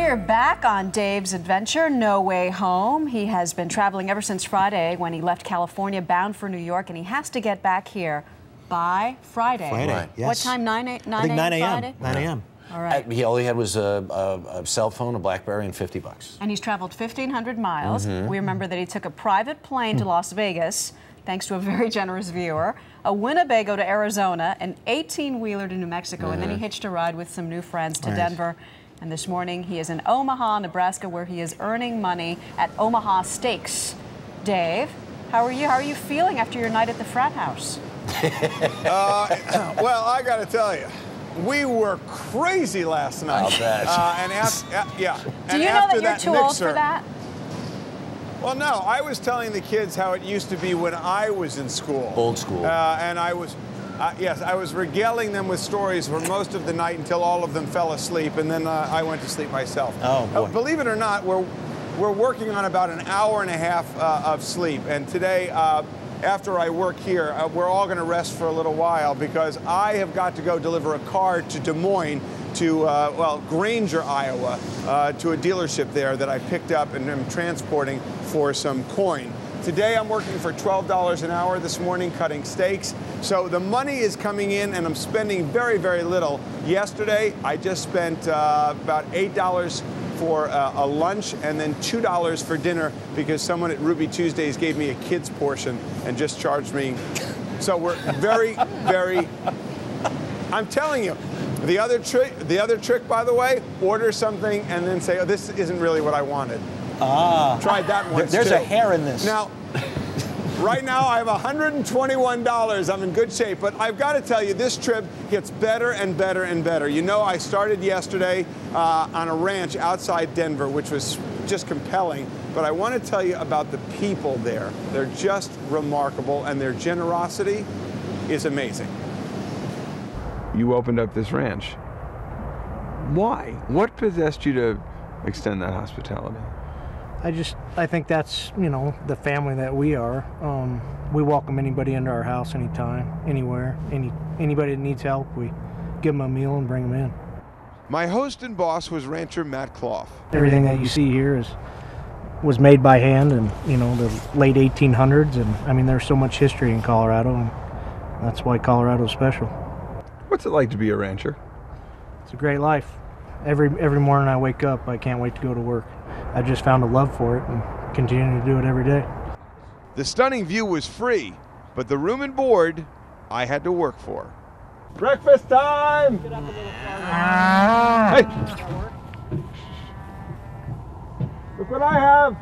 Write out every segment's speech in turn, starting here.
We're back on Dave's adventure, No Way Home. He has been traveling ever since Friday when he left California bound for New York, and he has to get back here by Friday. Right. What time? 9 a.m. I think 9 a.m. 9 a.m. All right. All he had was a cell phone, a BlackBerry, and $50. And he's traveled 1,500 miles. We remember that he took a private plane to Las Vegas, thanks to a very generous viewer, a Winnebago to Arizona, an 18-wheeler to New Mexico, and then he hitched a ride with some new friends to Denver. And this morning he is in Omaha, Nebraska, where he is earning money at Omaha Steaks. Dave, how are you? How are you feeling after your night at the frat house? Well, I got to tell you, we were crazy last night. I'll bet. Do you know that you're too old for that? Well, no. I was telling the kids how it used to be when I was in school. Old school. And I was, yes, I was regaling them with stories for most of the night until all of them fell asleep, and then I went to sleep myself. Oh, boy. Believe it or not, we're working on about an hour and a half of sleep, and today, after I work here, we're all going to rest for a little while because I have got to go deliver a car to Des Moines to, Granger, Iowa, to a dealership there that I picked up and am transporting for some coin. Today I'm working for $12 an hour this morning cutting steaks. So the money is coming in and I'm spending very, very little. Yesterday I just spent about $8 for a lunch and then $2 for dinner because someone at Ruby Tuesdays gave me a kid's portion and just charged me. So we're very, very, I'm telling you, the other trick, by the way, order something and then say, oh, this isn't really what I wanted. Tried that once There's too. a hair in this. Now, right now I have $121. I'm in good shape, but I've got to tell you, this trip gets better and better and better. You know, I started yesterday on a ranch outside Denver, which was just compelling, but I want to tell you about the people there. They're just remarkable, and their generosity is amazing. You opened up this ranch. Why? What possessed you to extend that hospitality? I think that's, you know, the family that we are. We welcome anybody into our house anytime, anywhere. Anybody that needs help, we give them a meal and bring them in. My host and boss was rancher Matt Clough. Everything that you see here was made by hand in, you know, the late 1800s, and I mean, there's so much history in Colorado, and that's why Colorado's special. What's it like to be a rancher? It's a great life. Every morning I wake up, I can't wait to go to work. I just found a love for it and continue to do it every day. The stunning view was free, but the room and board I had to work for. Breakfast time! Hey! Look what I have!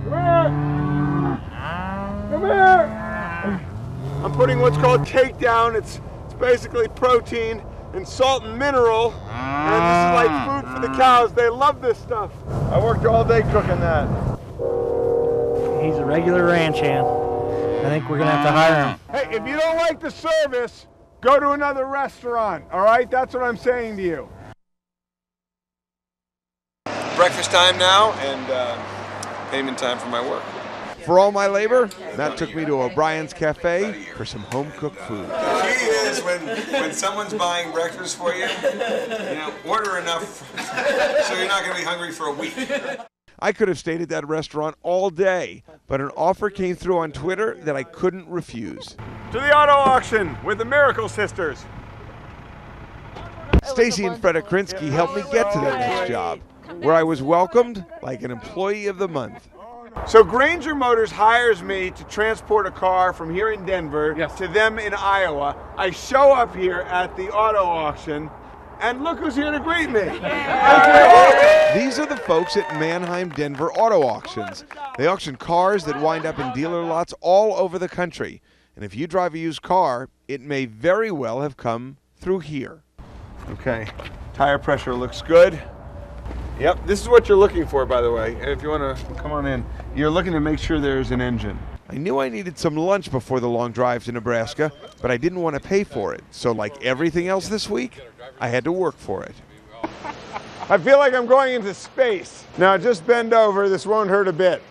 Come here! Come here! I'm putting what's called takedown. It's basically protein and salt and mineral, and this is like food for the cows. They love this stuff. I worked all day cooking that. He's a regular ranch hand. I think we're gonna have to hire him. Hey, if you don't like the service, go to another restaurant, all right? That's what I'm saying to you. Breakfast time now, and payment time for my work. For all my labor, Matt took me to O'Brien's Cafe for some home-cooked food. The key is when someone's buying breakfast for you, order enough so you're not going to be hungry for a week. I could have stayed at that restaurant all day, but an offer came through on Twitter that I couldn't refuse. To the auto auction with the Miracle Sisters. Stacy and Fred Akrinsky helped me get to that next job, where I was welcomed like an employee of the month. So Granger Motors hires me to transport a car from here in Denver to them in Iowa. I show up here at the auto auction, and look who's here to greet me. These are the folks at Mannheim Denver Auto Auctions. They auction cars that wind up in dealer lots all over the country. And if you drive a used car, it may very well have come through here. Okay, tire pressure looks good. Yep, this is what you're looking for, by the way. If you want to come on in, you're looking to make sure there's an engine. I knew I needed some lunch before the long drive to Nebraska, but I didn't want to pay for it. So like everything else this week, I had to work for it. I feel like I'm going into space. Now just bend over, this won't hurt a bit.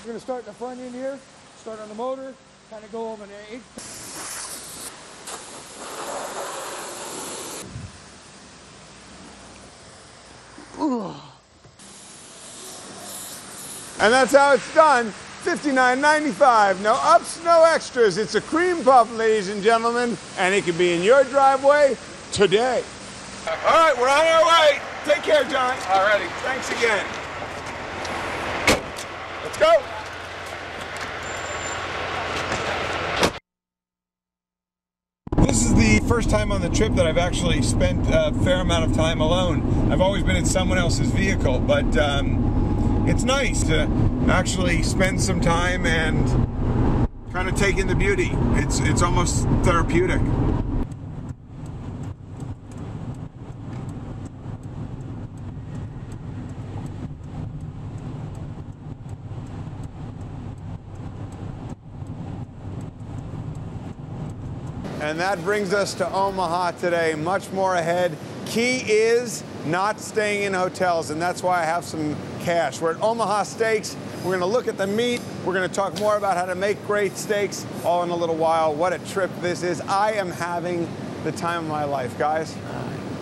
going to start in the front end here, start on the motor, kind of go over an 8. And that's how it's done. $59.95. No ups, no extras. It's a cream puff, ladies and gentlemen, and it can be in your driveway today. All right, we're on our way. Take care, John. All righty. Thanks again. Let's go. This is the first time on the trip that I've actually spent a fair amount of time alone. I've always been in someone else's vehicle, but it's nice to actually spend some time and kind of take in the beauty. It's almost therapeutic. And that brings us to Omaha today. Much more ahead. Key is not staying in hotels, and that's why I have some cash. We're at Omaha Steaks. We're going to look at the meat. We're going to talk more about how to make great steaks all in a little while. What a trip this is. I am having the time of my life, guys.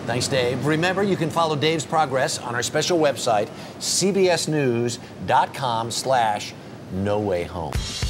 Thanks, Dave. Remember, you can follow Dave's progress on our special website, cbsnews.com/nowayhome.